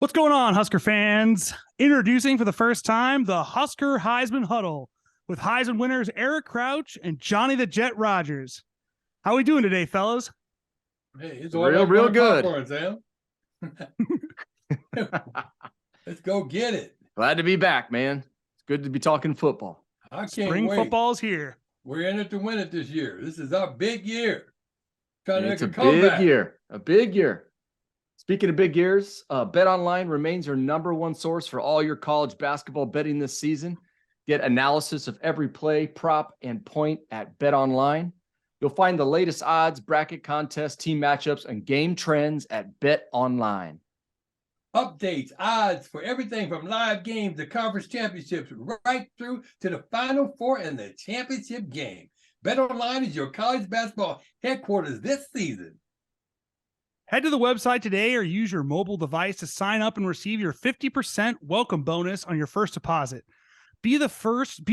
What's going on, Husker fans? Introducing for the first time the Husker Heisman Huddle with Heisman winners Eric Crouch and Johnny the Jet Rodgers. How are we doing today, fellas? Hey, it's real good. Popcorn, Sam. Let's go get it. Glad to be back, man. It's good to be talking football. I can't Spring wait. football's here. We're in it to win it this year. This is our big year. Trying It's to a make a comeback. big year. A big year. Speaking of big years, BetOnline remains your number one source for all your college basketball betting this season. Get analysis of every play, prop, and point at BetOnline. You'll find the latest odds, bracket contests, team matchups, and game trends at BetOnline. Updates, odds for everything from live games to conference championships, right through to the Final Four and the championship game. BetOnline is your college basketball headquarters this season. Head to the website today or use your mobile device to sign up and receive your 50% welcome bonus on your first deposit. Be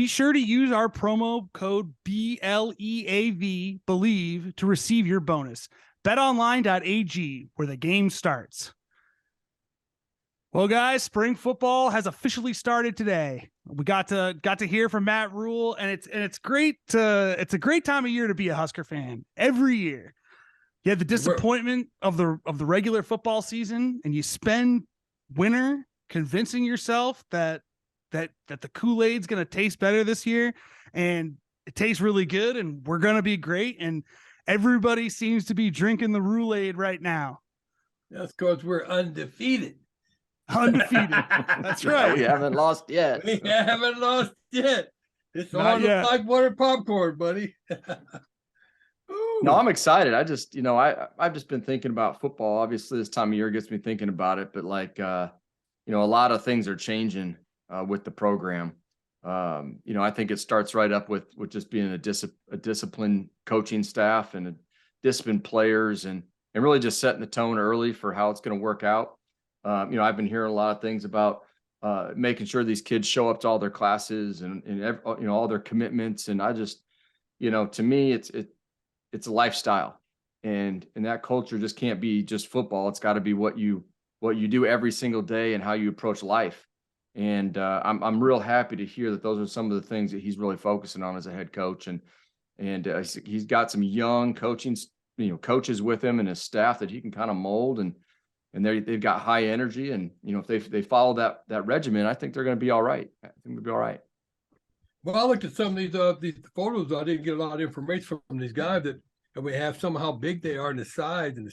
sure to use our promo code BLEAV, BELIEVE, to receive your bonus. BetOnline.ag, where the game starts. Well, guys, spring football has officially started today. We got to hear from Matt Rhule, and it's great. It's a great time of year to be a Husker fan. Every year, you have the disappointment of the regular football season, and you spend winter convincing yourself that the Kool-Aid's going to taste better this year, and it tastes really good, and we're going to be great. And everybody seems to be drinking the Rhule-aid right now. That's because we're undefeated. Undefeated. That's right. We haven't lost yet. We haven't lost yet. It's Not on yet. like butter popcorn, buddy. No, I'm excited. I just, I've just been thinking about football. Obviously, this time of year gets me thinking about it, but a lot of things are changing with the program. I think it starts right up with just being a disciplined coaching staff and a disciplined players and really just setting the tone early for how it's going to work out. I've been hearing a lot of things about making sure these kids show up to all their classes and all their commitments. And I just, to me, it's a lifestyle, and that culture just can't be just football. It's got to be what you do every single day and how you approach life. And I'm real happy to hear that those are some of the things that he's really focusing on as a head coach. And he's got some young coaches with him and his staff that he can kind of mold, and they've got high energy. And, if they follow that regimen, I think they're going to be all right. I think they'll be all right. Well, I looked at some of these photos. I didn't get a lot of information from these guys that we have some how big they are in the size, and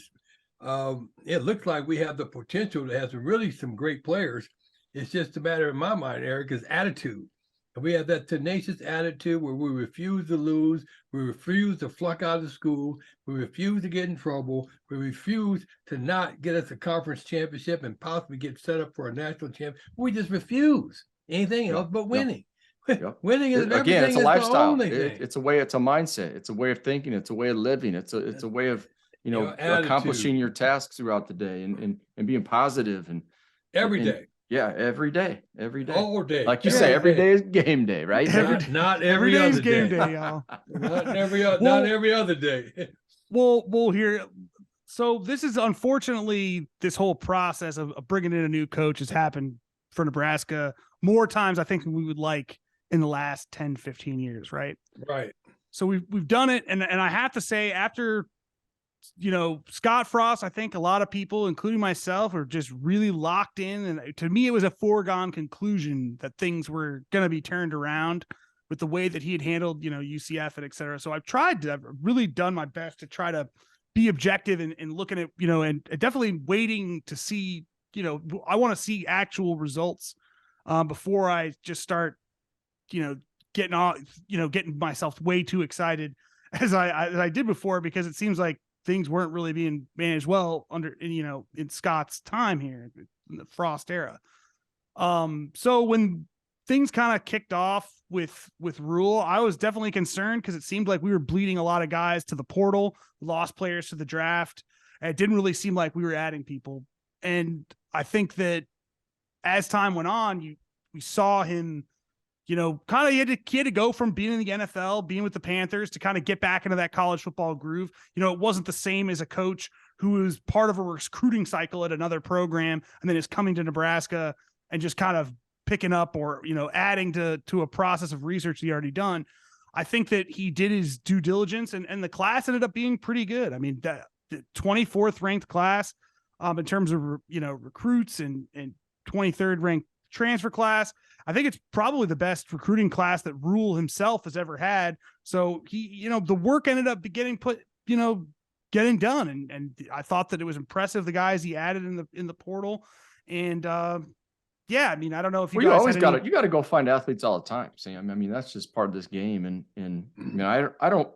it looks like we have the potential to have some great players. It's just a matter in my mind, Eric, is attitude. And we have that tenacious attitude where we refuse to lose, we refuse to flunk out of school, we refuse to get in trouble, we refuse to not get us a conference championship and possibly get set up for a national championship. We just refuse anything else but winning. Yep. Winning is again, it's a lifestyle. It's a mindset. It's a way of thinking. It's a way of living. It's a way of accomplishing your tasks throughout the day and being positive and every day. Yeah, every day. All day. Like you say, every day is game day, right? Not Every every day's other game day. day, y'all. Not every other day. We'll hear. So this is unfortunately this whole process of bringing in a new coach has happened for Nebraska more times I think than we would like in the last 10, 15 years, right? Right. So we've done it, and I have to say, after Scott Frost, I think a lot of people, including myself, are just really locked in, and to me it was a foregone conclusion that things were going to be turned around with the way that he had handled UCF and et cetera. So I've really done my best to try to be objective and looking at and definitely waiting to see I want to see actual results before I just start getting myself way too excited as I did before, because it seems like things weren't really being managed well in Scott's time here in the Frost era. So when things kind of kicked off with Rhule, I was definitely concerned because it seemed like we were bleeding a lot of guys to the portal, lost players to the draft. And it didn't really seem like we were adding people. And I think that as time went on, we saw him, kind of he had to go from being in the NFL, being with the Panthers, to kind of get back into that college football groove. It wasn't the same as a coach who was part of a recruiting cycle at another program and then is coming to Nebraska and just kind of picking up or, adding to a process of research he already done. I think that he did his due diligence and the class ended up being pretty good. I mean, the 24th ranked class in terms of, recruits and 23rd ranked transfer class. I think it's probably the best recruiting class that Rhule himself has ever had. So he, the work ended up getting done. And I thought that it was impressive, the guys he added in the portal. And, yeah, I mean, I don't know if you always got to go find athletes all the time, Sam. I mean, that's just part of this game. And I don't,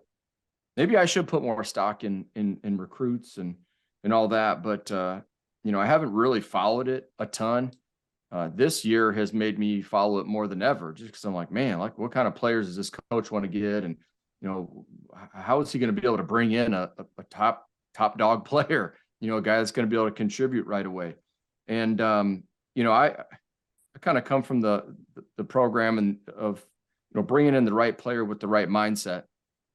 maybe I should put more stock in recruits and all that, but I haven't really followed it a ton. This year has made me follow it more than ever, just because I'm like, man, like what kind of players does this coach want to get? And, how is he going to be able to bring in a top dog player, a guy that's going to be able to contribute right away. And, I kind of come from the program and of, bringing in the right player with the right mindset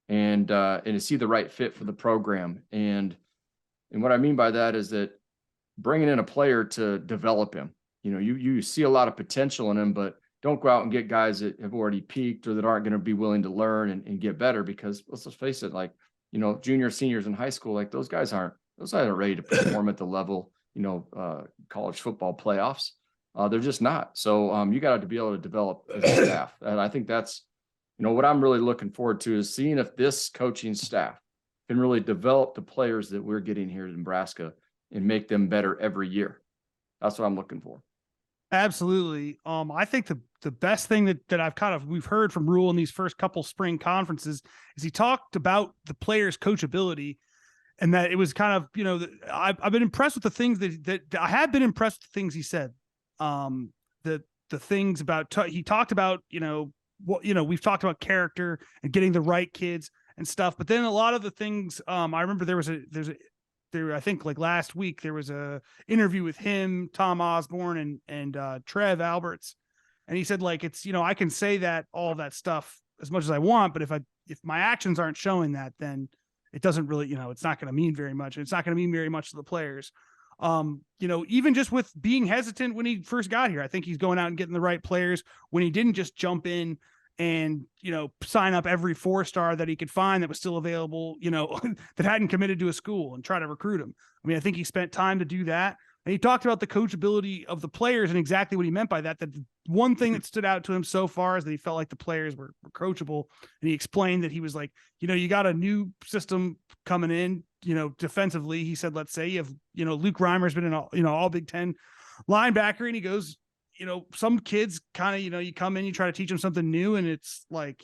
and to see the right fit for the program. And what I mean by that is that bringing in a player to develop him, you see a lot of potential in him, but don't go out and get guys that have already peaked or that aren't going to be willing to learn and get better, because let's just face it, like, juniors, seniors in high school, like those guys aren't ready to perform at the level, college football playoffs. They're just not. So you got to be able to develop as a staff. And I think that's, what I'm really looking forward to is seeing if this coaching staff can really develop the players that we're getting here in Nebraska and make them better every year. That's what I'm looking for. Absolutely. I think the best thing that we've heard from Rhule in these first couple spring conferences is he talked about the players' coachability, and that it was kind of, I've been impressed with the things that I have been impressed with the things he said. The things about, he talked about, we've talked about character and getting the right kids and stuff, but then a lot of the things, I remember I think like last week, there was a interview with him, Tom Osborne and Trev Alberts. And he said, like, it's, I can say that all of that stuff as much as I want, but if my actions aren't showing that, then it doesn't really, it's not going to mean very much. And it's not going to mean very much to the players. Even just with being hesitant when he first got here, I think he's going out and getting the right players when he didn't just jump in and, sign up every 4-star that he could find that was still available, that hadn't committed to a school and try to recruit him. I mean, I think he spent time to do that. And he talked about the coachability of the players and exactly what he meant by that. That the one thing that stood out to him so far is that he felt like the players were coachable. And he explained that he was like, you got a new system coming in, defensively. He said, let's say you have, Luke Reimer's been an all Big Ten linebacker. And he goes, some kids kind of, you come in, you try to teach them something new. And it's like,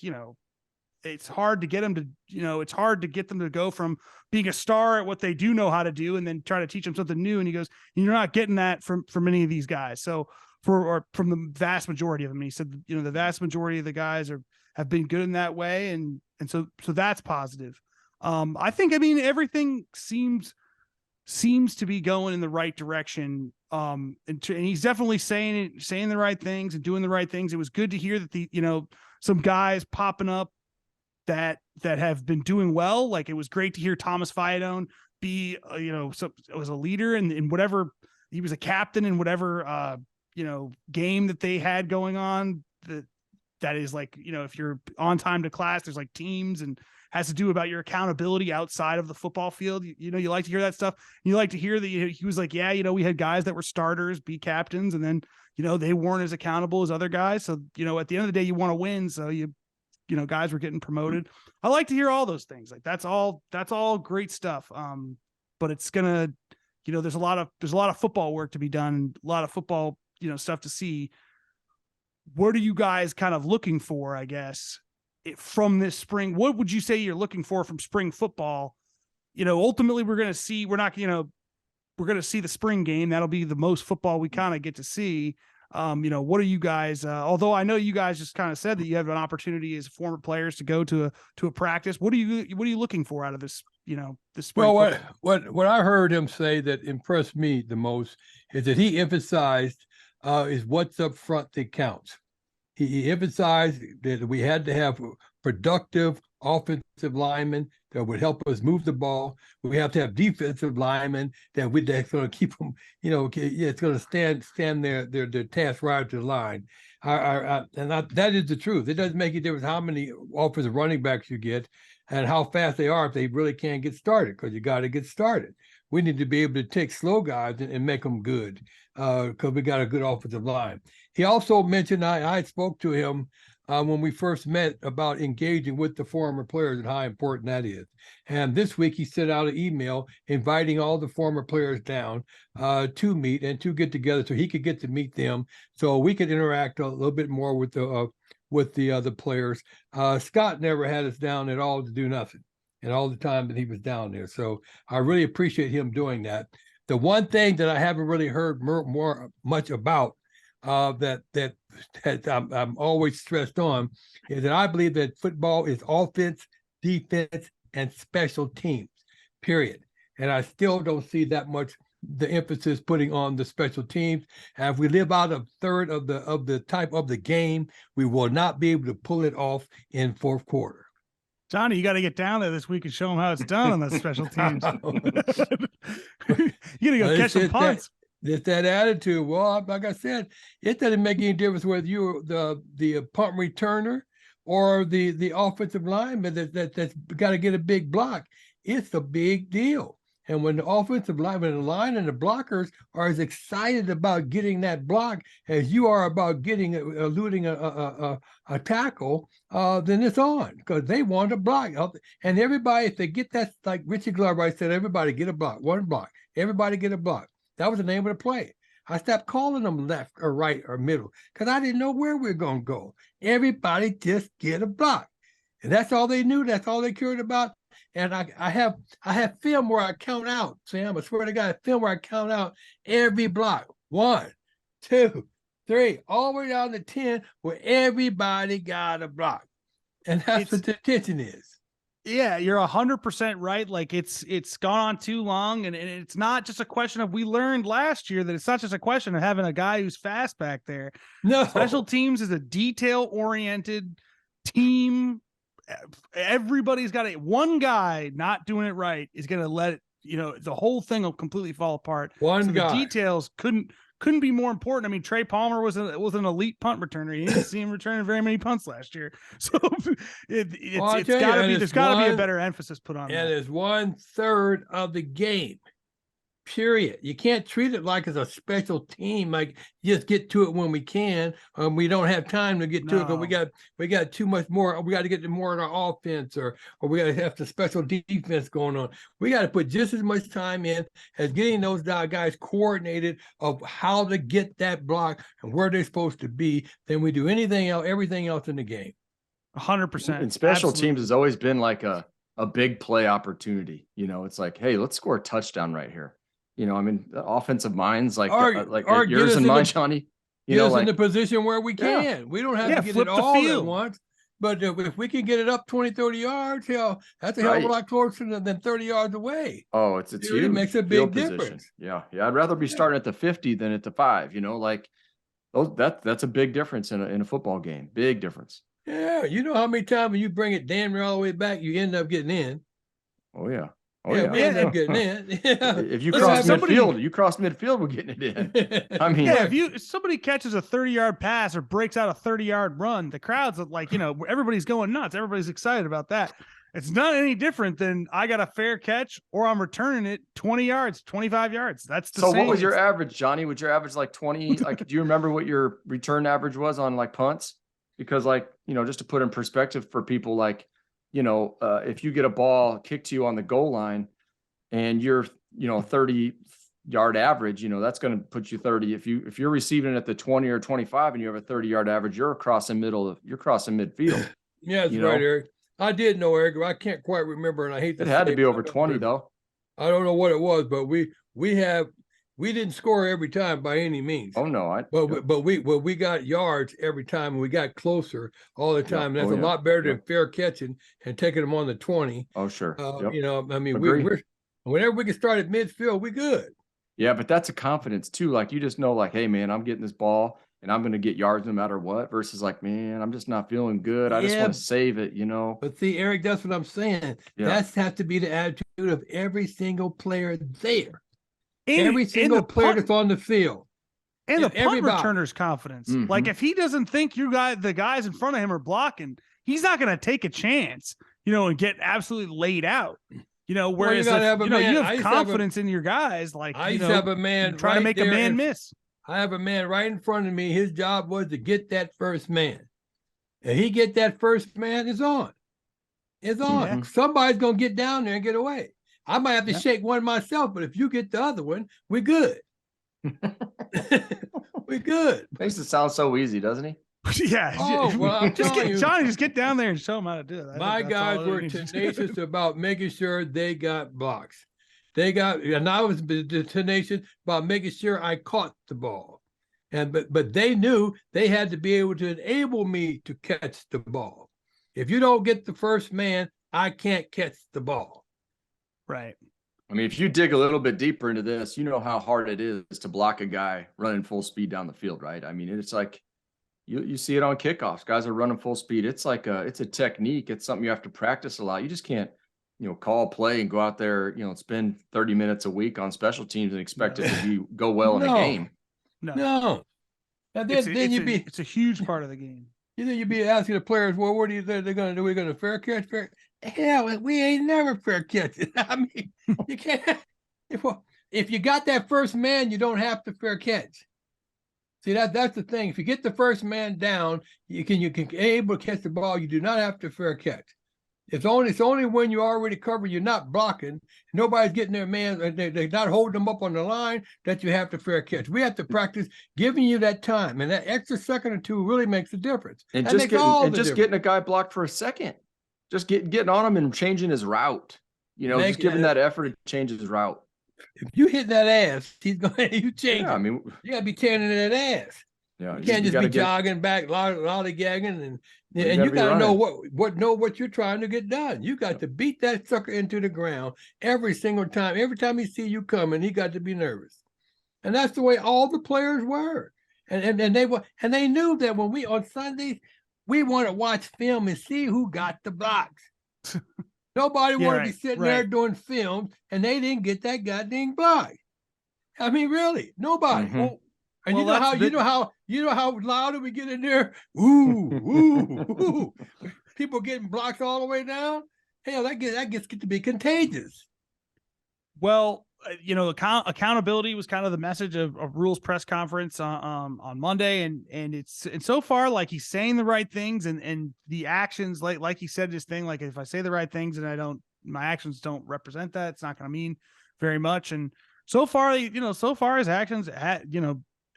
it's hard to get them to, it's hard to get them to go from being a star at what they do know how to do and then try to teach them something new. And he goes, you're not getting that from any of these guys. So from the vast majority of them. And he said, the vast majority of the guys have been good in that way. And so that's positive. I think, everything seems to be going in the right direction. And he's definitely saying the right things and doing the right things. It was good to hear that some guys popping up that have been doing well. Like, it was great to hear Thomas Fiadone be, was a leader in whatever, he was a captain in whatever, game that they had going on. That is like, if you're on time to class, there's like teams and has to do about your accountability outside of the football field. You like to hear that stuff. You like to hear that he was like, yeah, we had guys that were starters, be captains, and then, they weren't as accountable as other guys. So, at the end of the day, you want to win. So guys were getting promoted. I like to hear all those things. Like that's all great stuff. But it's gonna, there's a lot of football work to be done, a lot of football, stuff to see. What are you guys kind of looking for, I guess, from this spring? What would you say you're looking for from spring football? Ultimately we're going to see the spring game. That'll be the most football we kind of get to see. What are you guys, although I know you guys just kind of said that you have an opportunity as former players to go to a practice. What are you looking for out of this, this spring? Well, what I heard him say that impressed me the most is that he emphasized is what's up front that counts. He emphasized that we had to have productive offensive linemen that would help us move the ball. We have to have defensive linemen that's going to keep them, it's going to stand their task right to the line. That is the truth. It doesn't make a difference how many offensive running backs you get and how fast they are if they really can't get started, because you got to get started. We need to be able to take slow guys and make them good, because we got a good offensive line. He also mentioned, I spoke to him when we first met about engaging with the former players and how important that is. And this week he sent out an email inviting all the former players down to meet and to get together so he could get to meet them, so we could interact a little bit more with the other players. Scott never had us down at all to do nothing, and all the time that he was down there. So I really appreciate him doing that. The one thing that I haven't really heard much about that I'm always stressed on is that I believe that football is offense, defense, and special teams, period. And I still don't see that much the emphasis putting on the special teams. And if we live out a third of the type of the game, we will not be able to pull it off in fourth quarter. Johnny, you got to get down there this week and show them how it's done on the special teams. You got to go catch some punts. It's that attitude. Well, like I said, it doesn't make any difference whether you're the punt returner or the offensive lineman that's got to get a big block. It's a big deal. And when the offensive lineman, the line and the blockers are as excited about getting that block as you are about eluding a tackle, then it's on, because they want a block. And everybody, if they get that, like Richie Glover, I said, everybody get a block, one block. Everybody get a block. That was the name of the play. I stopped calling them left or right or middle because I didn't know where we were going to go. Everybody just get a block. And that's all they knew. That's all they cared about. And I have film where I count out, Sam. I swear to God, film where I count out every block. 1, 2, 3, all the way down to 10, where everybody got a block. And that's what the attention is. Yeah, you're 100% right. Like it's gone on too long, and it's not just a question of, we learned last year that it's not just a question of having a guy who's fast back there. No, special teams is a detail-oriented team. Everybody's got one guy not doing it right is going to let it, the whole thing will completely fall apart. One guy. The details couldn't be more important. I mean, Trey Palmer was an elite punt returner. You didn't see him returning very many punts last year. So there's got to be a better emphasis put on that. And it's 1/3 of the game. Period. You can't treat it like it's a special team, like just get to it when we can. We don't have time to get to it, but we got too much more. We got to get to more in our offense, or we got to have the special defense going on. We got to put just as much time in as getting those guys coordinated of how to get that block and where they're supposed to be than we do everything else in the game. 100%. And special teams has always been like a big play opportunity. It's like, hey, let's score a touchdown right here. I mean, the offensive minds like yours and mine, Johnny. Get us in the position where we can. Yeah. We don't have to get it all at once. But if we can get it up 20, 30 yards, that's a hell of a lot closer than 30 yards away. Oh, it's huge. It makes a big difference. Yeah. I'd rather be starting at the 50 than at the 5. That's a big difference in a football game. Big difference. Yeah. You know how many times when you bring it damn near all the way back, you end up getting in. Oh, yeah. Oh, yeah, we end up getting in. If you cross midfield, we're getting it in. I mean, if somebody catches a 30-yard pass or breaks out a 30-yard run, the crowd's like, everybody's going nuts. Everybody's excited about that. It's not any different than I got a fair catch or I'm returning it 20 yards, 25 yards. That's the same. So what was your average, Johnny? Would your average like 20? Like, do you remember what your return average was on like punts? Because just to put in perspective for people, like, if you get a ball kicked to you on the goal line and you're, 30-yard average, that's going to put you 30. If you're receiving it at the 20 or 25 and you have a 30-yard average, you're crossing midfield. Yeah, that's right, Eric. I did know, Eric. I can't quite remember, and I hate to say it had to be over 20 though. I don't know what it was, but we didn't score every time by any means. Oh no, but we got yards every time, and we got closer all the time. Yeah. That's a lot better than fair catching and taking them on the 20. Oh sure. I mean, we're whenever we can start at midfield, we good. Yeah, but that's a confidence too. Like, you just know, like, hey man, I'm getting this ball and I'm going to get yards no matter what, versus like, man, I'm just not feeling good. I just want to save it, you know? But see, Eric, that's what I'm saying. Yeah. That's has to be the attitude of every single player there. And, every single player that's on the field. And the punt everybody. returner's confidence. Mm-hmm. Like if he doesn't think the guys in front of him are blocking, he's not going to take a chance, you know, and get absolutely laid out. You know, whereas you have confidence in your guys, like I used to have a man try to make a man miss. I have a man right in front of me. His job was to get that first man. And he get that first man, it's on. It's on. Yeah. Somebody's gonna get down there and get away. I might have to shake one myself, but if you get the other one, we're good. We're good. Makes it sound so easy, doesn't he? Yeah. Oh, well, I'm telling you, Johnny, just get down there and show him how to do it. My guys were tenacious about making sure they got blocks. And I was tenacious about making sure I caught the ball. But they knew they had to be able to enable me to catch the ball. If you don't get the first man, I can't catch the ball. Right. I mean, if you dig a little bit deeper into this, you know how hard it is to block a guy running full speed down the field, right? I mean, it's like you see it on kickoffs. Guys are running full speed. It's like it's a technique. It's something you have to practice a lot. You just can't, call a play and go out there, spend 30 minutes a week on special teams and expect it to go well in a game. No. And then it's a huge part of the game. You'd be asking the players, well, what do you think they're going to do? We're going to fair catch? Hell, we ain't never fair catch it. I mean, you can't. If you got that first man, you don't have to fair catch. See, that's the thing. If you get the first man down, you can able to catch the ball. You do not have to fair catch. It's only when you already covered, you're not blocking, nobody's getting their man, they're not holding them up on the line, that you have to fair catch. We have to practice giving you that time, and that extra second or two really makes a difference. And just getting a guy blocked for a second, just getting on him and changing his route. Just giving that effort to change his route. If you hit that ass, he's going. You change. Yeah, I mean, you gotta be tearing that ass. Yeah, you can't just be jogging back, lollygagging, and you gotta know what you're trying to get done. You got to beat that sucker into the ground every single time. Every time he see you coming, he got to be nervous, and that's the way all the players were. And they knew that when we on Sundays we want to watch film and see who got the blocks. Nobody wanted to be sitting there doing film, and they didn't get that goddamn block. I mean, really, nobody. Mm-hmm. And you know how loud we get in there? Ooh, ooh, ooh. People getting blocked all the way down. Hell, that gets to be contagious. Well, accountability was kind of the message of Rhule's press conference on Monday, and so far, like, he's saying the right things, and the actions, like he said his thing, like, if I say the right things and my actions don't represent that, it's not going to mean very much. And so far, his actions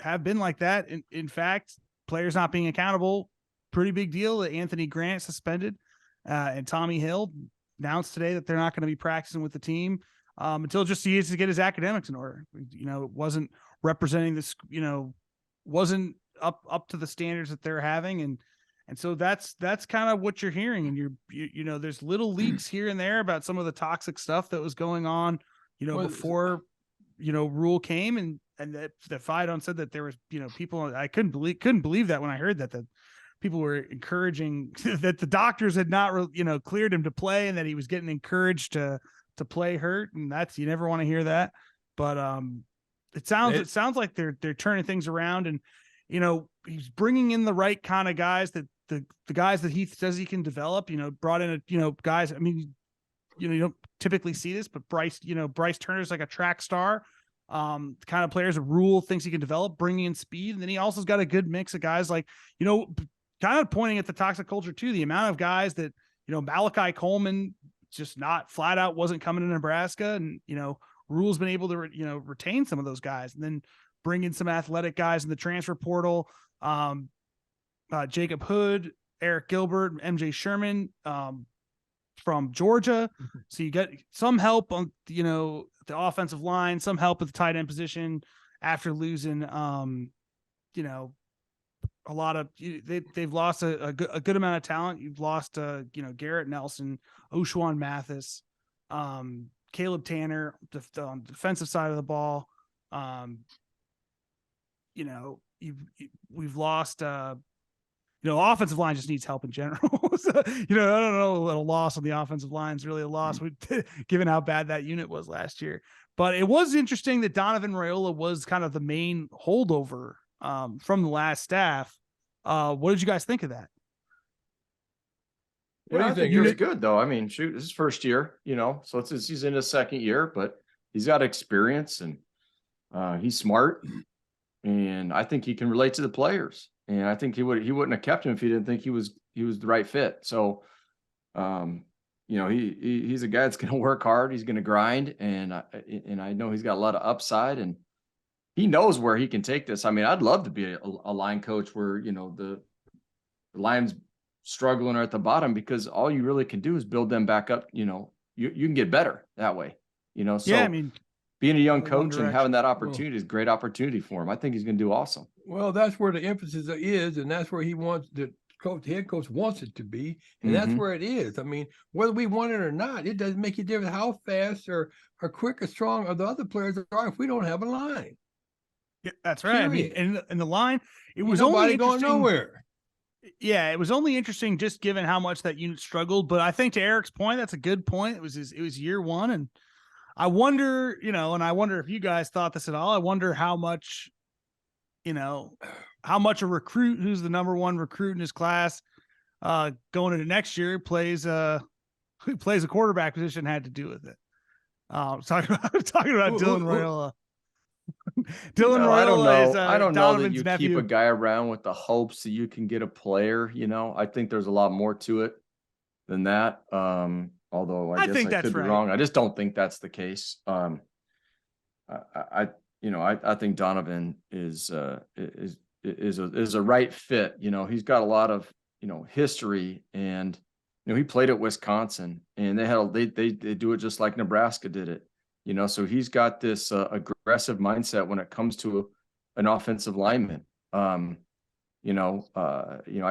have been like that. In fact, players not being accountable, pretty big deal. That Anthony Grant suspended, and Tommy Hill announced today that they're not going to be practicing with the team until just he is to get his academics in order. It wasn't representing this, wasn't up to the standards that they're having. And so that's kind of what you're hearing. And there's little leaks here and there about some of the toxic stuff that was going on, before, Rhule came, and that Fidon said that there was, people, I couldn't believe that when I heard that people were encouraging that the doctors had not, cleared him to play, and that he was getting encouraged to play hurt. And you never want to hear that, but it sounds like they're turning things around, and he's bringing in the right kind of guys, that the guys that he says he can develop. Brought in guys. I mean, you don't typically see this, but Bryce Turner's like a track star, the kind of players that Rhule thinks he can develop, bringing in speed. And then he also's got a good mix of guys, like, kind of pointing at the toxic culture too. The amount of guys that, Malachi Coleman just not flat out wasn't coming to Nebraska, and Rhule's been able to retain some of those guys, and then bring in some athletic guys in the transfer portal. Jacob Hood, Eric Gilbert, MJ Sherman from Georgia. So you get some help on the offensive line, some help at the tight end position after losing a lot of, they've lost a good amount of talent. You've lost Garrett Nelson, Oshwan Mathis, Caleb Tanner on the defensive side of the ball. we've lost, offensive line just needs help in general. So, I don't know that a loss on the offensive line is really a loss, given how bad that unit was last year. But it was interesting that Donovan Raiola was kind of the main holdover from the last staff. What did you guys think of that? What do you think? It was good, though. I mean, shoot, this is first year, so he's in his second year, but he's got experience and he's smart, and I think he can relate to the players. And I think he wouldn't have kept him if he didn't think he was the right fit. So, he's a guy that's going to work hard. He's going to grind, and I know he's got a lot of upside, and he knows where he can take this. I mean, I'd love to be a line coach where the line's struggling or at the bottom, because all you really can do is build them back up. You can get better that way. So yeah, I mean, being a young coach and having that opportunity is a great opportunity for him. I think he's going to do awesome. Well, that's where the emphasis is, and that's where he wants the head coach wants it to be, and that's where it is. I mean, whether we want it or not, it doesn't make a difference how fast or quick or strong or the other players are if we don't have a line. Yeah, that's right. Period. I mean, and the line, it was nobody only going nowhere. Yeah, it was only interesting just given how much that unit struggled. But I think to Eric's point, that's a good point. It was year one, and I wonder, and I wonder if you guys thought this at all. I wonder how much a recruit who's the number one recruit in his class going into next year plays a quarterback position had to do with it. Talking about Dylan Raiola. Dylan Raiola I don't know. is I don't know that you nephew. keep a guy around with the hopes that you can get a player. I think there's a lot more to it than that. Although I guess I could be wrong. I just don't think that's the case. I think Donovan is a right fit. He's got a lot of history, and he played at Wisconsin, and they do it just like Nebraska did it. So he's got this aggressive mindset when it comes to an offensive lineman. I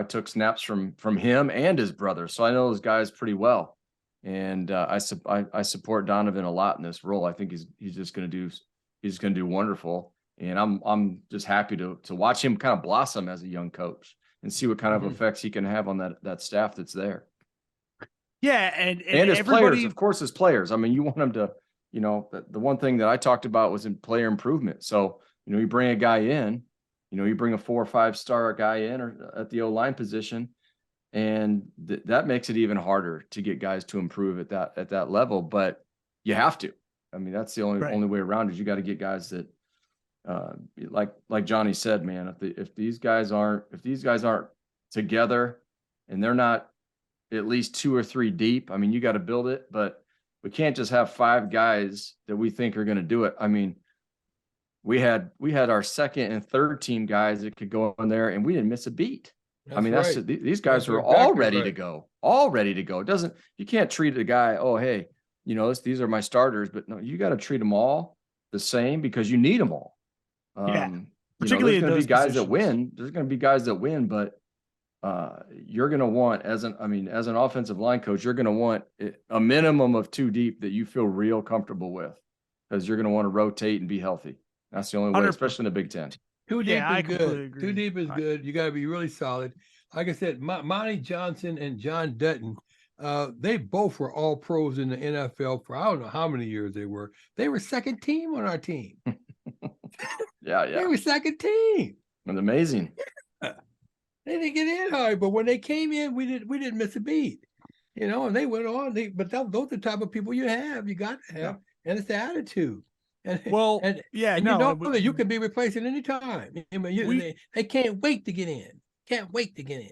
took snaps from him and his brother, so I know those guys pretty well. And I support Donovan a lot in this role. I think he's just going to do wonderful. And I'm just happy to watch him kind of blossom as a young coach and see what kind of effects he can have on that staff that's there. Yeah, and his players, of course, his players. I mean, you want them to. The one thing that I talked about was in player improvement. So, you bring a guy in, you bring a 4 or 5 star guy in or at the O-line position, and that makes it even harder to get guys to improve at that level. But you have to. I mean, that's the only way around it. You got to get guys that, like Johnny said, man, if these guys aren't together and they're not at least 2 or 3 deep, I mean, you got to build it, but we can't just have 5 guys that we think are going to do it. I mean, we had our second and third team guys that could go in there, and we didn't miss a beat. These guys were all ready to go. You can't treat a guy, oh, hey, these are my starters, but no, you got to treat them all the same because you need them all. Particularly there's going to be guys that win. There's going to be guys that win, but you're going to want as an offensive line coach, you're going to want a minimum of 2 deep that you feel real comfortable with, because you're going to want to rotate and be healthy. That's the only way, especially in the Big Ten. 2 deep is good. 2 deep is good. You got to be really solid. Like I said, Monty Johnson and John Dutton, they both were all pros in the NFL for I don't know how many years they were. They were second team on our team. Yeah. They were second team. It's amazing. They didn't get in hard, but when they came in, we didn't miss a beat, and they went on. Those are the type of people you got to have, and it's the attitude. And that you can be replaced at any time. They can't wait to get in.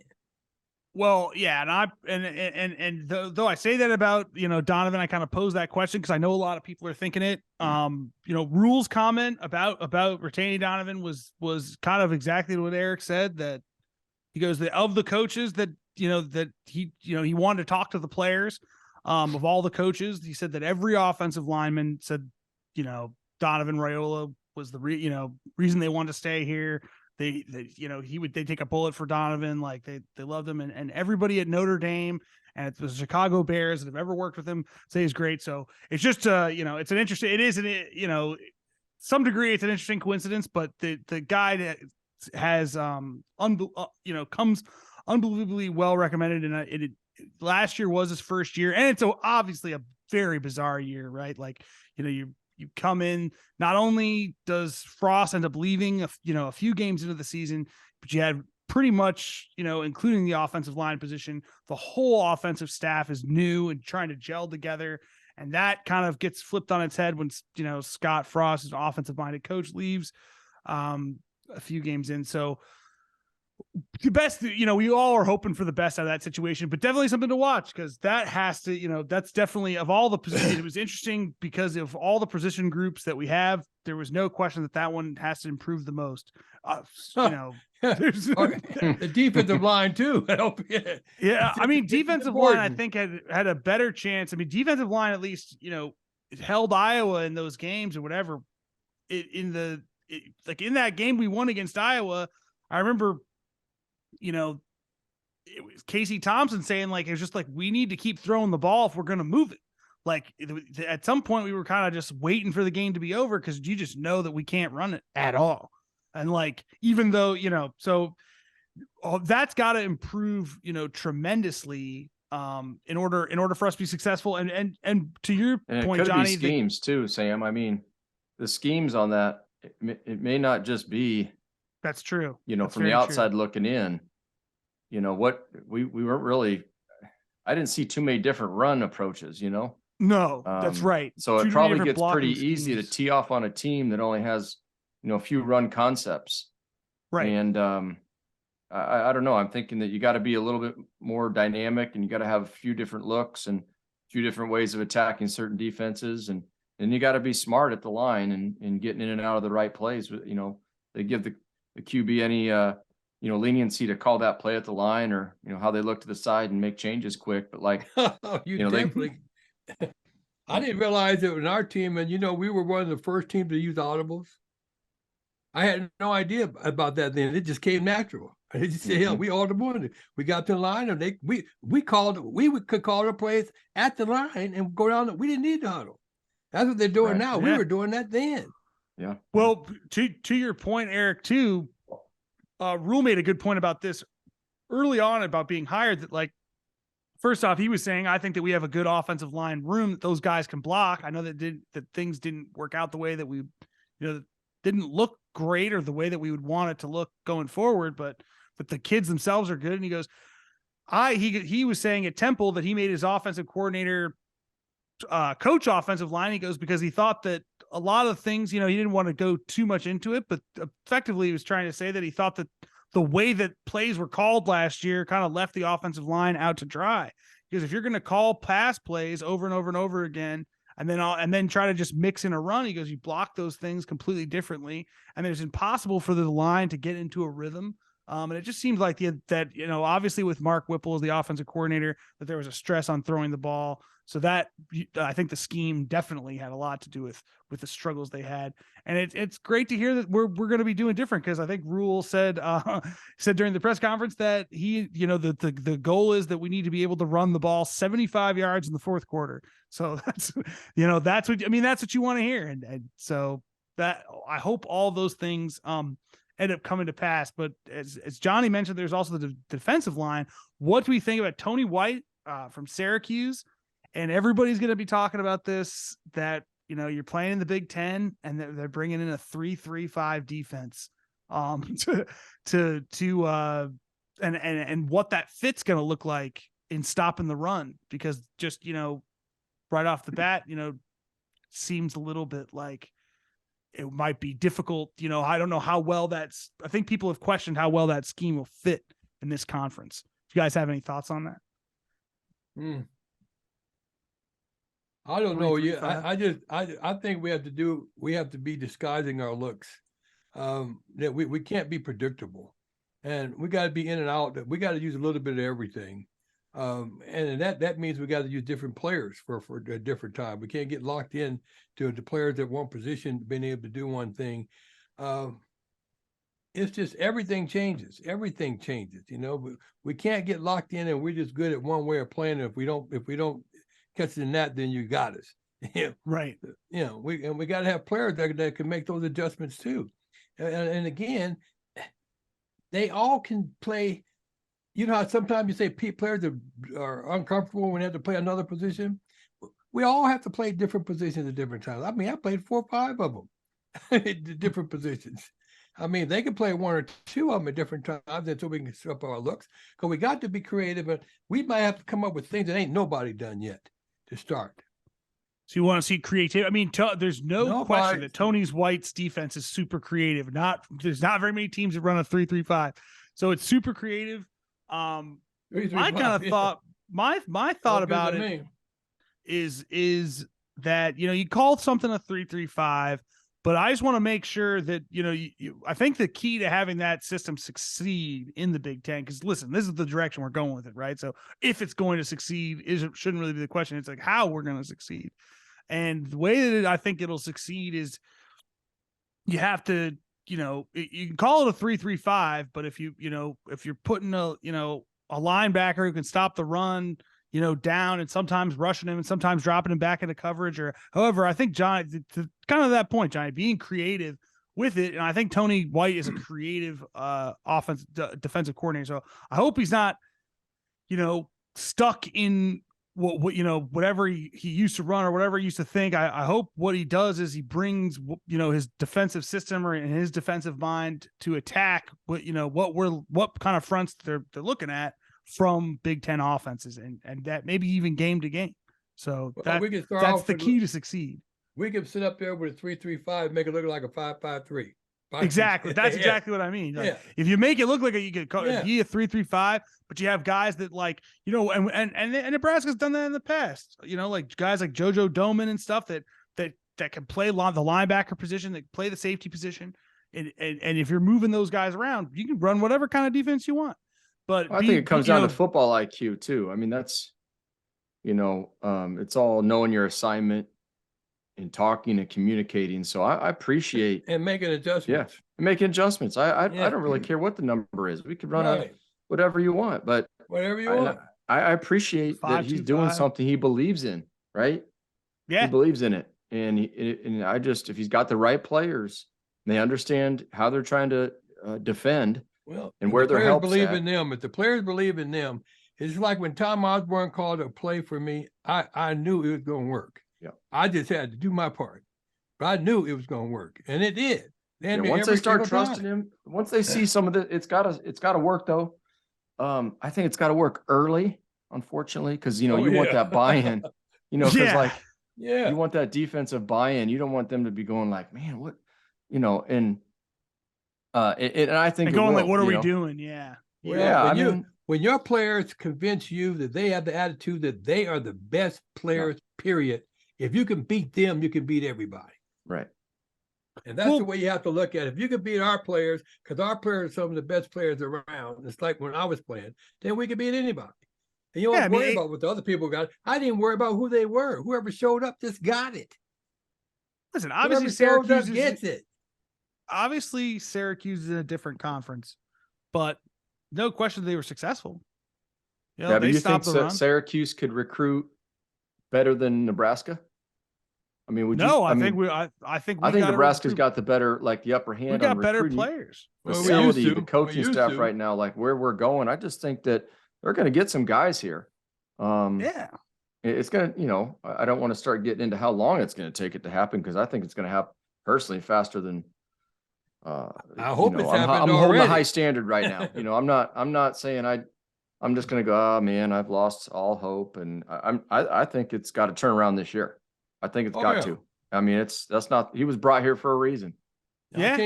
Well, yeah, and though I say that about Donovan, I kind of pose that question because I know a lot of people are thinking it. Rhule's comment about retaining Donovan was kind of exactly what Eric said, that he goes, of the coaches that he wanted to talk to the players, of all the coaches, he said that every offensive lineman said, Donovan Raiola was the reason they wanted to stay here. They take a bullet for Donovan. Like they loved him, and everybody at Notre Dame and at the Chicago Bears that have ever worked with him say he's great. So it's just, it's an interesting, some degree it's an interesting coincidence, but the guy that has comes unbelievably well recommended, and it last year was his first year, and it's obviously a very bizarre year, right? Like, you come in, not only does Frost end up leaving a few games into the season, but you had pretty much, including the offensive line position, the whole offensive staff is new and trying to gel together. And that kind of gets flipped on its head when, Scott Frost, his offensive minded coach, leaves a few games in. So the best, we all are hoping for the best out of that situation, but definitely something to watch, because that has to, that's definitely, of all the positions, it was interesting because of all the position groups that we have, there was no question that one has to improve the most. The defensive line too. Yeah. I mean, defensive line, I think had a better chance. I mean, defensive line, at least, it held Iowa in those games or whatever. In that game we won against Iowa, I remember, it was Casey Thompson saying, like, it was just like, we need to keep throwing the ball if we're going to move it. Like, at some point we were kind of just waiting for the game to be over, because you just know that we can't run it at all. And like, even though, so that's got to improve, tremendously in order for us to be successful. And to your point, Johnny, schemes too, Sam. I mean, the schemes on that, it may not just be. That's true. That's from the outside looking in, what we weren't really, I didn't see too many different run approaches, No, that's right. So it probably gets pretty easy to tee off on a team that only has, a few run concepts. Right. And I don't know. I'm thinking that you got to be a little bit more dynamic, and you got to have a few different looks and a few different ways of attacking certain defenses. And then you got to be smart at the line and getting in and out of the right plays. They give the QB any, leniency to call that play at the line, or, how they look to the side and make changes quick. But like, definitely. I didn't realize it was our team. And, we were one of the first teams to use audibles. I had no idea about that then. It just came natural. They just said, "Hell, we audible, and we got to the line, and we could call the plays at the line and go down. We didn't need the huddle. That's what they're doing now. Yeah. We were doing that then." Yeah. Well, to your point, Eric, too, Rhule made a good point about this early on about being hired, that, like, first off, he was saying, I think that we have a good offensive line room that those guys can block. I know that things didn't work out the way that we, didn't look great, or the way that we would want it to look going forward, but the kids themselves are good. And he goes, he was saying at Temple that he made his offensive coordinator coach offensive line. He goes, because he thought that a lot of things, he didn't want to go too much into it, but effectively he was trying to say that he thought that the way that plays were called last year kind of left the offensive line out to dry. Because if you're going to call pass plays over and over and over again, and then try to just mix in a run, he goes, you block those things completely differently, and it's impossible for the line to get into a rhythm. And it just seems like that obviously with Mark Whipple as the offensive coordinator, that there was a stress on throwing the ball. So that, I think the scheme definitely had a lot to do with the struggles they had. And it's great to hear that we're going to be doing different, because I think Rhule said during the press conference that he, the goal is that we need to be able to run the ball 75 yards in the fourth quarter. So that's what you want to hear. And so that, I hope all those things end up coming to pass. But as Johnny mentioned, there's also the defensive line. What do we think about Tony White from Syracuse? And everybody's going to be talking about this, that, you're playing in the Big Ten, and they're bringing in a 3-3-5 defense and what that fit's going to look like in stopping the run, because just, right off the bat, seems a little bit like it might be difficult. I don't know how well I think people have questioned how well that scheme will fit in this conference. Do you guys have any thoughts on that? I don't know. Yeah, I think we have to be disguising our looks. That we can't be predictable, and we got to be in and out. We got to use a little bit of everything. And that means we got to use different players for a different time. We can't get locked in to the players at one position being able to do one thing. It's just everything changes. Everything changes. We can't get locked in and we're just good at one way of playing. If we don't catch the net, then you got us. Right. We got to have players that can make those adjustments too. And again, they all can play. You know how sometimes you say players are uncomfortable when they have to play another position? We all have to play different positions at different times. I mean, I played 4 or 5 of them at different positions. I mean, they can play 1 or 2 of them at different times until we can up our looks. Because we got to be creative, but we might have to come up with things that ain't nobody done yet to start. So you want to see creativity? I mean, there's no question that Tony White's defense is super creative. There's not very many teams that run a 3-3-5, so it's super creative. My kind of thought, my thought about it is that, you know, you called something a 3-3-5, but I just want to make sure that, you know, I think the key to having that system succeed in the Big Ten, because listen, this is the direction we're going with it, right? So if it's going to succeed, shouldn't really be the question. It's like how we're going to succeed. And the way that I think it'll succeed is you have to, you know, you can call it a 3-3-5, but if you're putting a linebacker who can stop the run, you know, down and sometimes rushing him and sometimes dropping him back into coverage, or however, I think Johnny, to kind of that point, Johnny, being creative with it. And I think Tony White is a creative defensive coordinator. So I hope he's not, you know, stuck in what you know, whatever he used to run or whatever he used to think. I hope what he does is he brings, you know, his defensive system or in his defensive mind to attack what kind of fronts they're looking at from Big Ten offenses, and that maybe even game to game. So that's the key to succeed. We can sit up there with a 3-3-5, make it look like a 5-5-3. Exactly. That's exactly what I mean. Like, if you make it look like you could be a 3-3-5, but you have guys that, like, you know, and Nebraska's done that in the past, you know, like guys like JoJo Doman and stuff that can play the linebacker position, that play the safety position. And if you're moving those guys around, you can run whatever kind of defense you want. But I think it comes down to football IQ too. I mean, that's, you know, it's all knowing your assignment and talking and communicating. So I appreciate and making adjustments. Yeah, and making adjustments. I don't really care what the number is. We could run whatever you want, but whatever you want. I appreciate that he's doing something he believes in, right? Yeah, he believes in it, and I just, if he's got the right players, and they understand how they're trying to defend. Well, and where their help believe in them. If the players believe in them, it's like when Tom Osborne called a play for me, I knew it was going to work. Yeah, I just had to do my part, but I knew it was going to work, and it did. Once they start trusting him, once they see some of it, it's gotta work though. I think it's got to work early, unfortunately, because, you know, you want that buy-in. You know, because you want that defensive buy-in. You don't want them to be going like, man, what, you know, and I think going like, what are we doing? Yeah. Well, when your players convince you that they have the attitude that they are the best players, period, if you can beat them, you can beat everybody. Right. And that's the way you have to look at it. If you can beat our players, because our players are some of the best players around, it's like when I was playing, then we can beat anybody. And you don't worry about what the other people got. I didn't worry about who they were. Whoever showed up just got it. Listen, obviously Syracuse gets it. Obviously, Syracuse is in a different conference, but no question they were successcul. You know, but you think Syracuse could recruit better than Nebraska? I mean, I think Nebraska's got the better, like the upper hand. We got better players. Facility, the coaching staff right now, like where we're going. I just think that they're going to get some guys here. It's going to, you know, I don't want to start getting into how long it's going to take it to happen, because I think it's going to happen personally faster than. I hope it's happened I'm already. holding a high standard right now. You know, I'm not saying I'm just going to go, oh man, I've lost all hope, and I think it's got to turn around this year. I think it's got to. I mean, he was brought here for a reason. Yeah.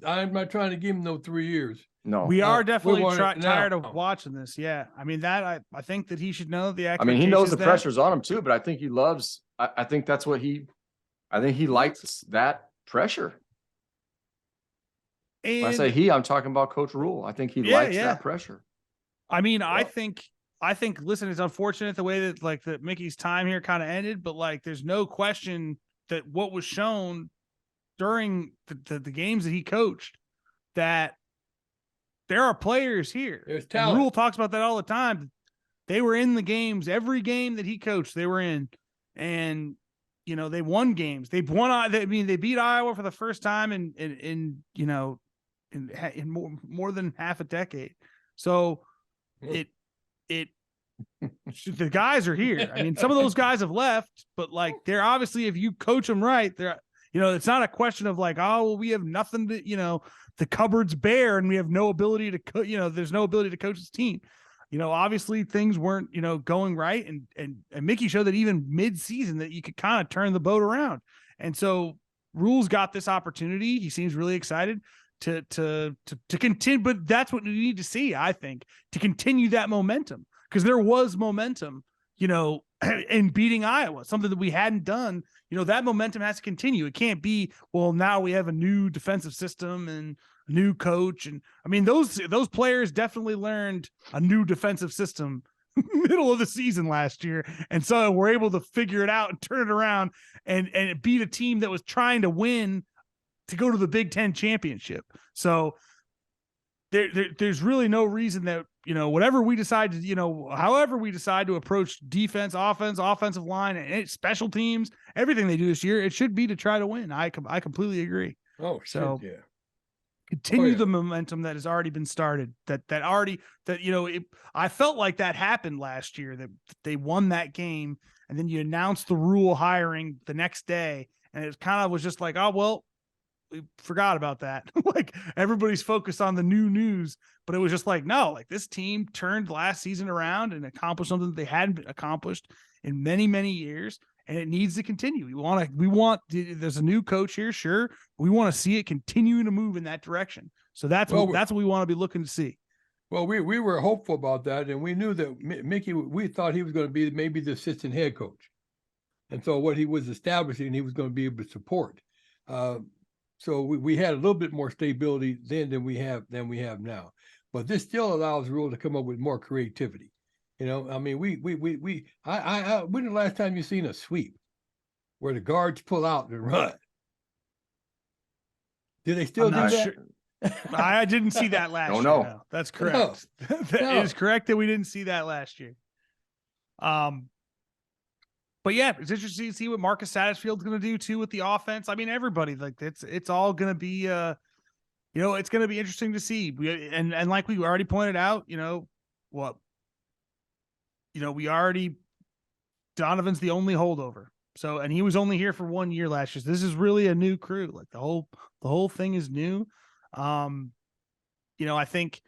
I'm not trying to give him no 3 years. No, we are definitely tired of watching this. Yeah. I mean, I think that he should know the I mean, he knows the pressure's on him too, but I think he loves, I think that's what I think he likes that pressure. And when I say I'm talking about Coach Rhule. I think he likes that pressure. I mean, I think, listen, it's unfortunate the way that Mickey's time here kind of ended, but like, there's no question that what was shown during the games that he coached, that there are players here. There's talent. Rhule talks about that all the time. They were in the games, every game that he coached, they were in, and you know, they won games. They beat Iowa for the first time in you know, in more than half a decade. So the guys are here. I mean, some of those guys have left, but like they're obviously, if you coach them right, they're, it's not a question of like, oh, well, we have nothing to, the cupboard's bare and we have no ability to, there's no ability to coach this team. Obviously things weren't, going right. And Mickey showed that even mid-season that you could kind of turn the boat around. And so Rhule's got this opportunity. He seems really excited to continue, but that's what we need to see, I think, to continue that momentum, because there was momentum, in beating Iowa, something that we hadn't done. That momentum has to continue. It can't be, well, now we have a new defensive system and a new coach. And I mean, those players definitely learned a new defensive system middle of the season last year. And so we're able to figure it out and turn it around and beat a team that was trying to win to go to the Big Ten championship. So there's really no reason that, whatever we decide to, however we decide to approach defense, offense, offensive line, and special teams, everything they do this year, it should be to try to win. I completely agree. Oh, so shit, yeah. Continue the momentum that has already been started. I felt like that happened last year, that they won that game, and then you announced the Rhule hiring the next day, and it kind of was just like, oh well, we forgot about that. Like everybody's focused on the new news, but it was just like, no, like this team turned last season around and accomplished something that they hadn't accomplished in many, many years. And it needs to continue. There's a new coach here. Sure. We want to see it continuing to move in that direction. So that's what we want to be looking to see. Well, we were hopeful about that. And we knew that Mickey, we thought he was going to be maybe the assistant head coach. And so what he was establishing, he was going to be able to support. So we had a little bit more stability then than we have now. But this still allows Rhule to come up with more creativity. I mean, when the last time you seen a sweep where the guards pull out and run? Do they still do that? Sure. I didn't see that last year. No. That's correct. No. It is correct that we didn't see that last year. But yeah, it's interesting to see what Marcus Satterfield's going to do too with the offense. I mean, everybody, like it's all going to be, it's going to be interesting to see. And like we already pointed out, Donovan's the only holdover. So, and he was only here for 1 year last year. So this is really a new crew. Like the whole thing is new. I think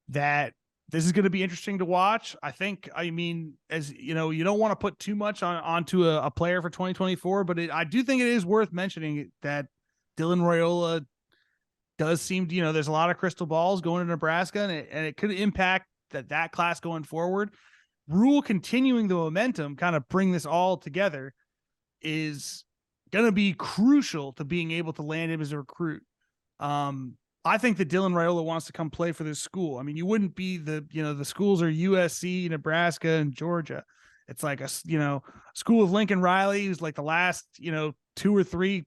that this is going to be interesting to watch. I mean, as you don't want to put too much onto a player for 2024, but I do think it is worth mentioning that Dylan Raiola does seem to, there's a lot of crystal balls going to Nebraska, and it could impact that class going forward. Rhule continuing the momentum, kind of bring this all together, is going to be crucial to being able to land him as a recruit. I think that Dylan Raiola wants to come play for this school. I mean, you wouldn't be the schools are USC, Nebraska, and Georgia. It's like a school of Lincoln Riley, who's like the last, 2 or 3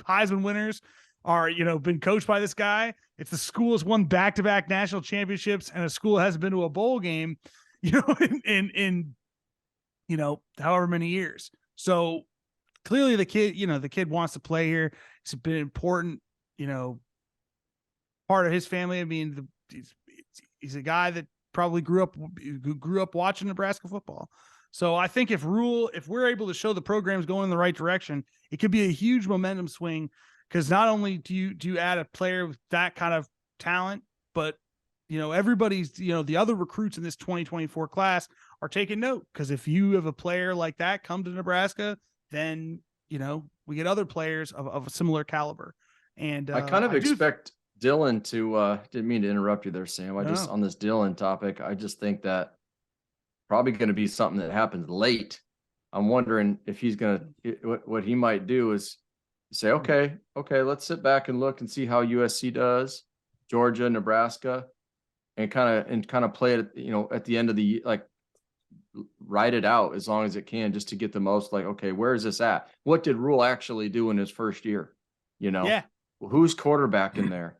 Heisman winners are, been coached by this guy. It's the school that's won back-to-back national championships, and a school that hasn't been to a bowl game, in however many years. So clearly the kid wants to play here. It's been important, part of his family. I mean, he's a guy that probably grew up watching Nebraska football. So I think if we're able to show the program's going in the right direction, it could be a huge momentum swing, because not only do you add a player with that kind of talent, but everybody's, the other recruits in this 2024 class are taking note, because if you have a player like that come to Nebraska, then, we get other players of a similar caliber. And I kind of expect Dylan to, didn't mean to interrupt you there, Sam. On this Dylan topic, I just think that probably going to be something that happens late. I'm wondering if he's going to, what he might do is say, okay, let's sit back and look and see how USC does, Georgia, Nebraska, and kind of play it, at the end of the, like, write it out as long as it can, just to get the most, like, okay, where is this at? What did Rhule actually do in his first year? Yeah. Who's quarterback in there?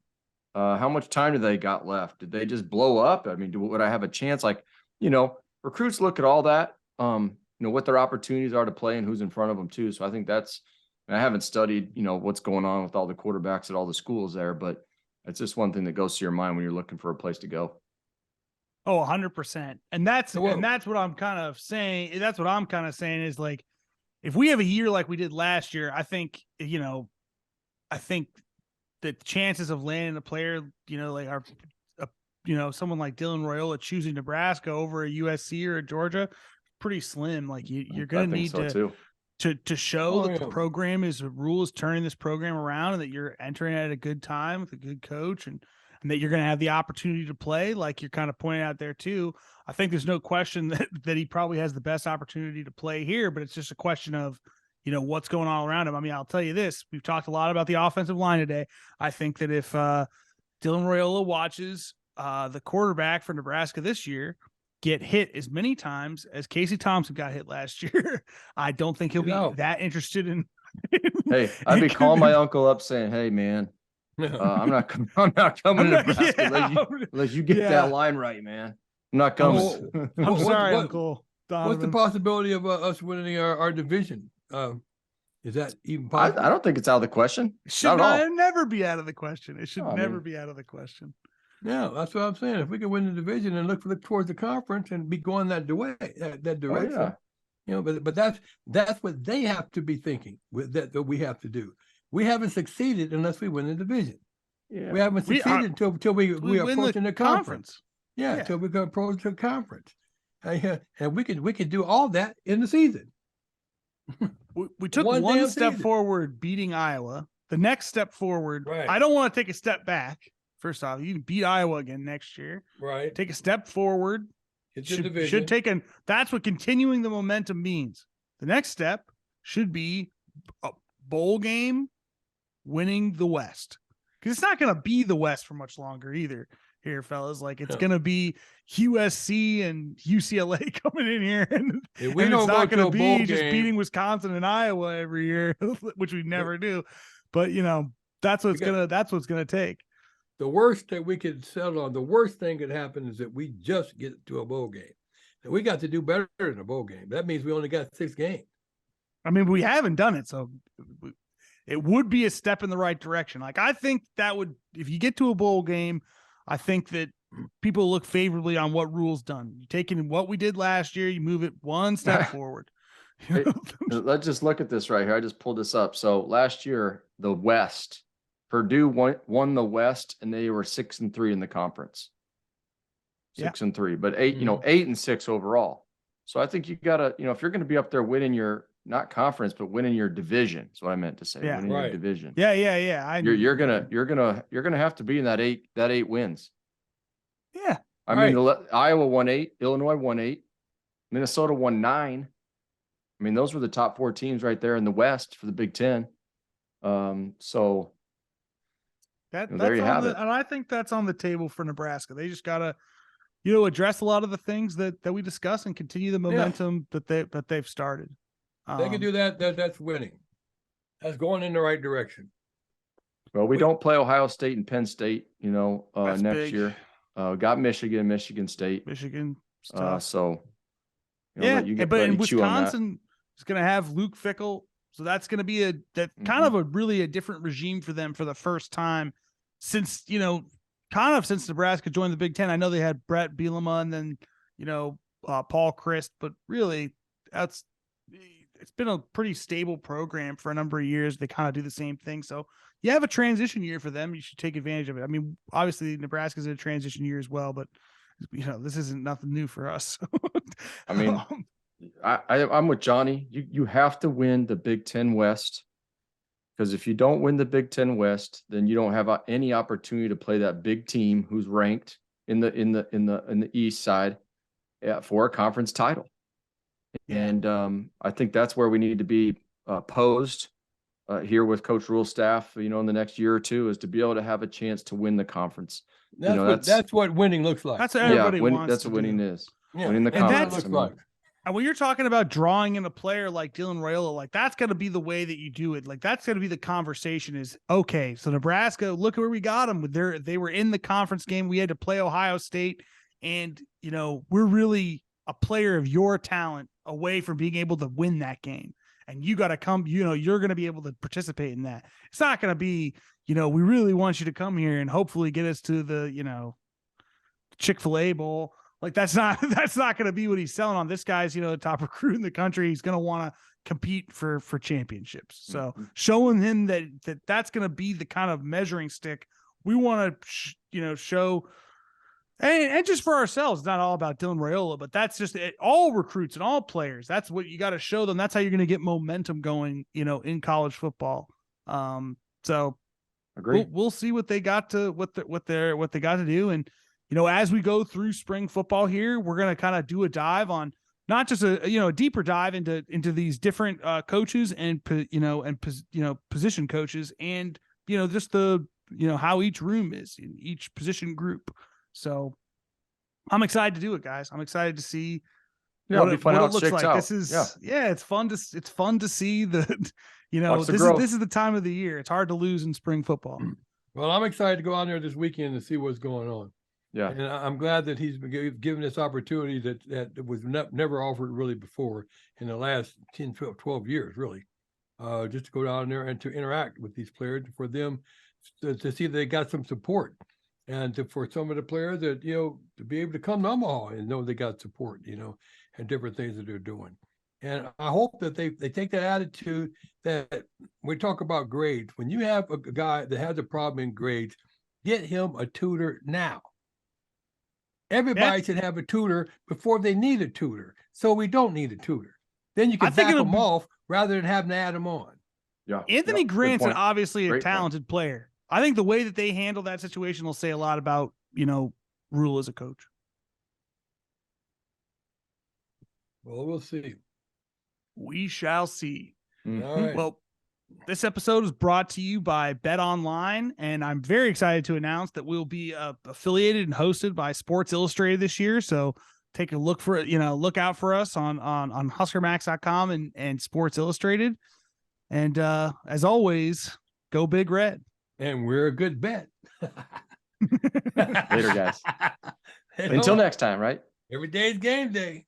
How much time do they got left? Did they just blow up? I mean, would I have a chance? Like, recruits look at all that, what their opportunities are to play and who's in front of them too. So I think I haven't studied, what's going on with all the quarterbacks at all the schools there, but It's just one thing that goes to your mind when you're looking for a place to go. Oh, 100%. And that's what I'm kind of saying. That's what I'm kind of saying is like, if we have a year like we did last year, I think the chances of landing a player, like someone like Dylan Raiola choosing Nebraska over a USC or a Georgia, pretty slim. Like you're going to need to show that the program Rhule is turning this program around, and that you're entering at a good time with a good coach, and that you're going to have the opportunity to play, like you're kind of pointing out there too. I think there's no question that he probably has the best opportunity to play here, but it's just a question of, what's going on around him. I mean, I'll tell you this, we've talked a lot about the offensive line today. I think that if Dylan Raiola watches the quarterback for Nebraska this year get hit as many times as Casey Thompson got hit last year, I don't think he'll be that interested in. Hey, I'd be calling my uncle up saying, "Hey, man, I'm not coming to Nebraska unless you get that line right, man. I'm not coming." I'm sorry, Uncle Donovan. What's the possibility of us winning our division? Is that even possible? I don't think it's out of the question. It should never be out of the question. It should never be out of the question. Yeah, that's what I'm saying. If we can win the division and look towards the conference and be going that direction, but that's what they have to be thinking that we have to do. We haven't succeeded unless we win the division. Yeah. We haven't succeeded until we are approaching the conference. Yeah, until we go approach the conference. And we can do all that in the season. We took one step forward beating Iowa. The next step forward, right. I don't want to take a step back. First off, you can beat Iowa again next year. Right. Take a step forward. That's what continuing the momentum means. The next step should be a bowl game, winning the West. Because it's not going to be the West for much longer either here, fellas. Like, it's going to be USC and UCLA coming in here. And it's not going to be just beating Wisconsin and Iowa every year, which we never do. But, that's what it's going to take. The worst that we could settle on, the worst thing could happen is that we just get to a bowl game. And we got to do better in a bowl game. That means we only got 6 games. I mean, we haven't done it, so it would be a step in the right direction. Like, I think that would, if you get to a bowl game, I think that people look favorably on what Rhule's done. You take in what we did last year, you move it one step forward. Hey, let's just look at this right here. I just pulled this up. So last year, the West, Purdue won the West, and they were 6-3 in the conference. 6-3, but 8-6 overall. So I think you gotta, if you're going to be up there winning your not conference, but winning your division, is what I meant to say. Yeah, winning your division. Yeah. You're gonna have to be in that 8 wins. Yeah. I mean, Iowa won 8, Illinois won 8, Minnesota won 9. I mean, those were the top 4 teams right there in the West for the Big Ten. So. There you have it. And I think that's on the table for Nebraska. They just gotta, address a lot of the things that we discuss and continue the momentum that they've started. They can do that. That's winning. That's going in the right direction. Well, we don't play Ohio State and Penn State, next year. Got Michigan State. Michigan. So. But Wisconsin is going to have Luke Fickell. So that's going to be kind of a really different regime for them for the first time since, since Nebraska joined the Big Ten. I know they had Brett Bielema and then, Paul Chryst, but really it's been a pretty stable program for a number of years. They kind of do the same thing. So you have a transition year for them. You should take advantage of it. I mean, obviously Nebraska's in a transition year as well, but this isn't nothing new for us. I mean, I'm with Johnny. You have to win the Big Ten West, because if you don't win the Big Ten West, then you don't have any opportunity to play that big team who's ranked in the East side for a conference title. And I think that's where we need to be posed here with Coach Rhule's staff. In the next year or two, is to be able to have a chance to win the conference. That's what winning looks like. That's what everybody wants. That's what winning is. Yeah. Winning the conference. Looks like. And when you're talking about drawing in a player like Dylan Raiola, like that's going to be the way that you do it. Like that's going to be the conversation is, okay, so Nebraska, look at where we got them. They were in the conference game. We had to play Ohio State. And, we're really a player of your talent away from being able to win that game. And you got to come, you're going to be able to participate in that. It's not going to be, we really want you to come here and hopefully get us to the, Chick-fil-A bowl. Like that's not going to be what he's selling on. This guy's, the top recruit in the country. He's going to want to compete for championships. So showing him that's going to be the kind of measuring stick we want to, show. And just for ourselves, it's not all about Dylan Raiola, but that's just all recruits and all players. That's what you got to show them. That's how you're going to get momentum going, in college football. So we'll see what they got to what they got to do. And as we go through spring football here, we're going to kind of do a dive on not just a deeper dive into these different coaches and position coaches and just the how each room is in each position group. So I'm excited to do it, guys. I'm excited to see what it looks like. Out. This is it's fun to see the this is the time of the year. It's hard to lose in spring football. Well, I'm excited to go out there this weekend and see what's going on. Yeah. And I'm glad that he's given this opportunity that was never offered really before in the last 10, 12 years, really. Just to go down there and to interact with these players, for them to see they got some support. And for some of the players that, to be able to come to Omaha and know they got support, and different things that they're doing. And I hope that they take that attitude that we talk about grades. When you have a guy that has a problem in grades, get him a tutor now. Everybody should have a tutor before they need a tutor. So we don't need a tutor. Then you can back them off rather than having to add them on. Yeah. Anthony Grant's obviously a talented player. I think the way that they handle that situation will say a lot about, Rhule as a coach. Well, we'll see. We shall see. Mm-hmm. All right. Well, this episode is brought to you by BetOnline, and I'm very excited to announce that we'll be affiliated and hosted by Sports Illustrated this year. So take a look look out for us on HuskerMax.com and Sports Illustrated. And as always, go Big Red. And we're a good bet. Later, guys. Until next time, right? Every day's game day.